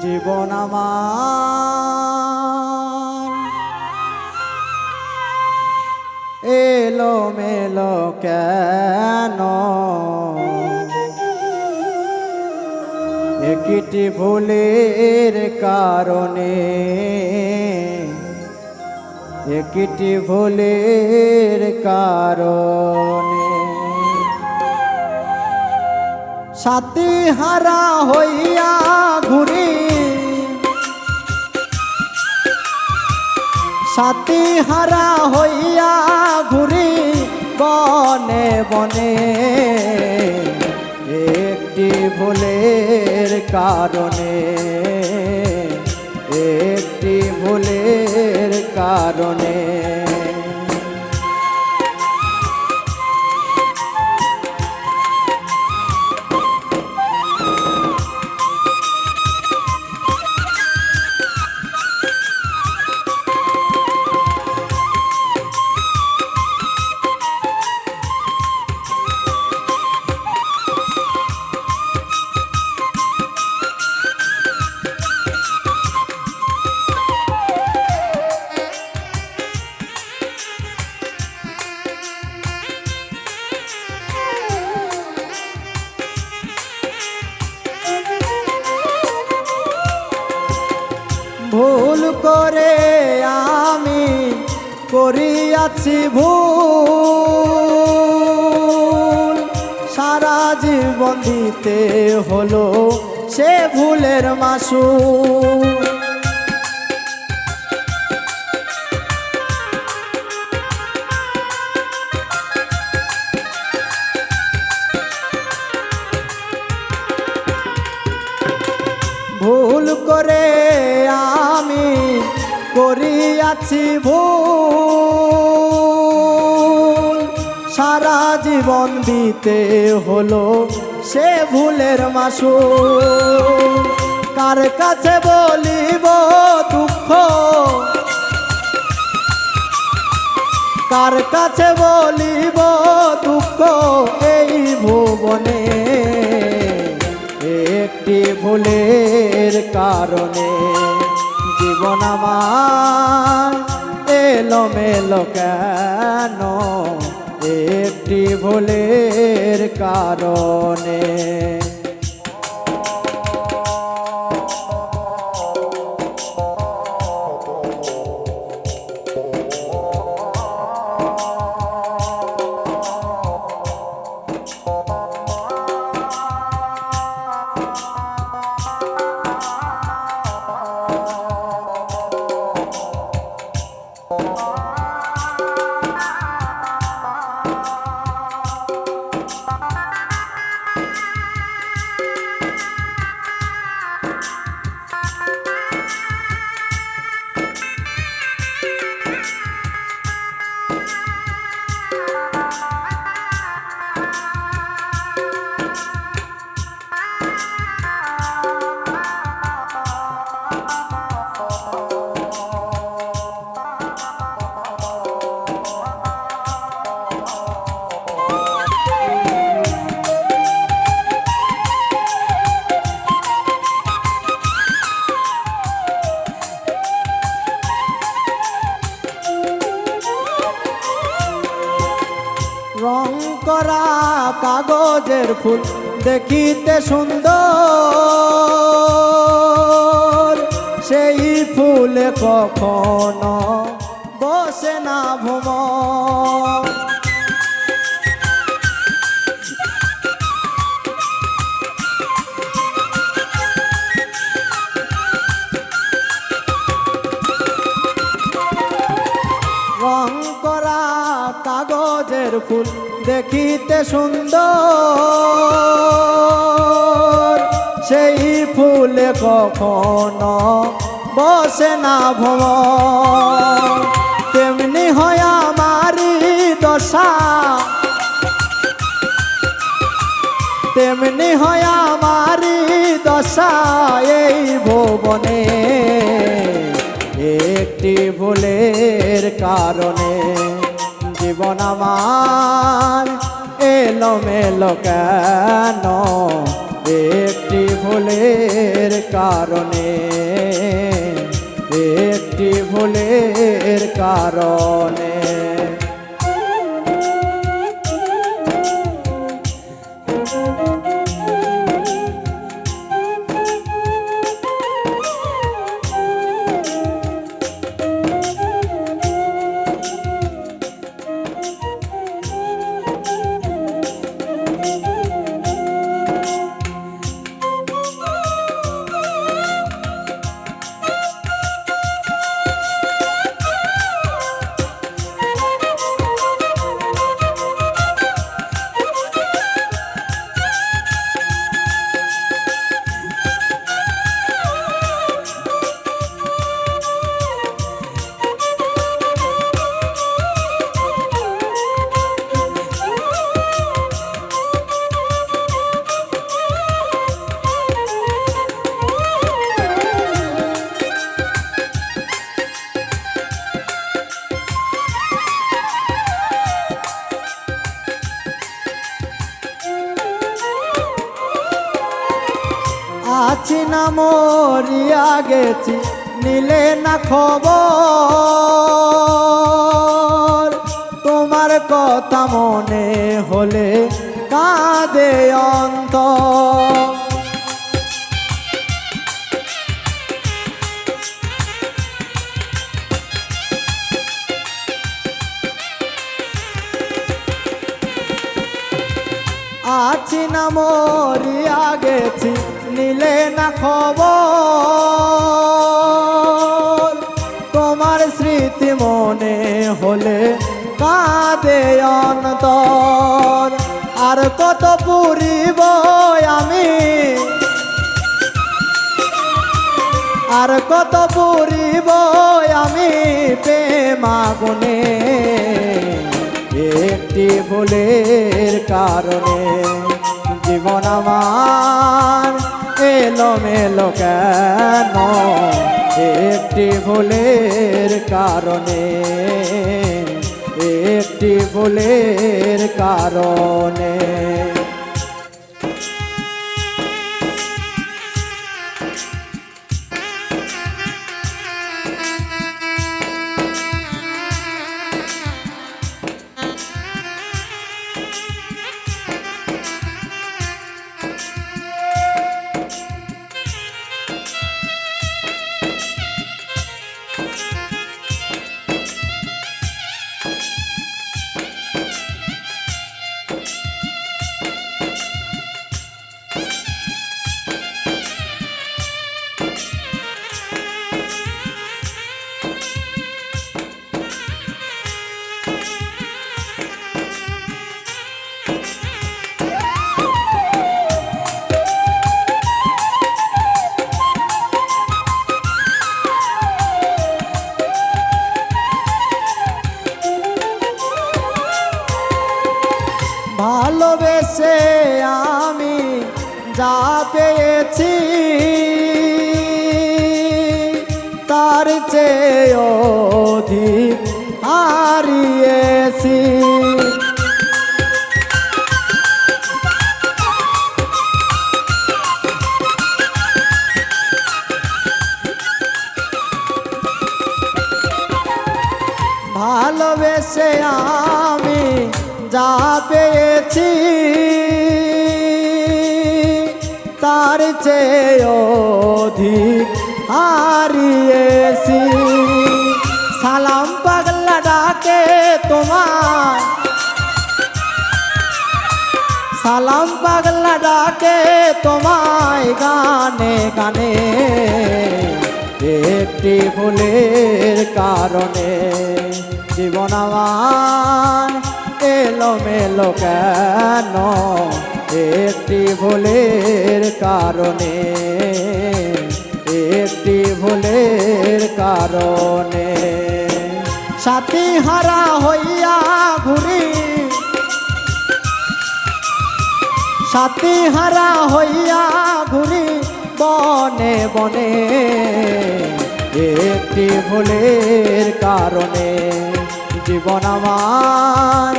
জীবন আমার এলো মেলো কেন, একটি ভুলের কারণে, একটি ভুলের কারণে সাথী হারা হইয়া ঘুরি, সাথী হারা হইয়া ঘুরি বনে বনে, একটি ভুলের কারণে, একটি ভুলের কারণে ভুল করে আমি করিয়াছি ভুল, সারা জীবন দিতে হলো সে ভুলের মাসুল। ভুল করে আমি করিয়াছি ভুল, সারা জীবন দিতে হলো সে ভুলের মাসুল। কার কাছে বলিব দুঃখ, কার কাছে বলিব দুঃখ এই ভুবনে, একটি ভুলের কারণে জীবন আমার এলো মেলো কেন, একটি ভুলের কারণে। রং করা কাগজের ফুল দেখিতে সুন্দর, সেই ফুলে কখনো বসে না ভ্রমর। রং করা কাগজের ফুল দেখিতে সুন্দর, সেই ফুলে কখনো বসে না ভ্রমর। তেমনি হয় আমারি দশা, তেমনি হয় আমারি দশা এই ভুবনে, একটি ভুলের কারণে জীবন আমার এলো মেলো কেন, একটি ভুলের কারণে, একটি ভুলের কারণে। আছি না মরিয়া গেছি, নিলে না খবর, তোমার কথা মনে হলে কাঁদে অন্তর। আছি না মরিয়া গেছি, নিলে না খবর, তোমার স্মৃতি মনে হলে কাঁদে অন্তর। আর কত পুরিব আমি, আর কত পুরিব আমি প্রেম আগুনে, একটি ভুলের কারণে জীবন আমার এলোমেলো কেন, একটি ভুলের কারণে, একটি ভুলের কারণে। ভালোবেসে আমি যা পেয়েছি, তার চেয়ে অধিক হারিয়েছি। ভালোবেসে আমি যা পেয়েছি, তার চেয়ে অধিক হারিয়েছি। সালাম পাগলা ডাকে তোমায়, সালাম পাগলা ডাকে তোমায় গানে গানে, একটি ভুলের কারণে জীবন আমার এলোমেলো কেন, একটি ভুলের কারণে, একটি ভুলের কারণে। সাথী হারা হইয়া ঘুরি, সাথী হারা হইয়া ঘুরি বনে বনে, একটি ভুলের কারণে জীবন আমার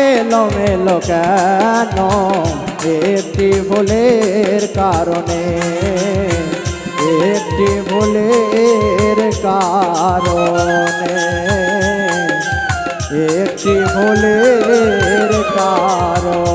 এলোমেলো কেন, একটি ভুলের কারণে, একটি ভুলের কারণে, একটি ভুলের কারণে।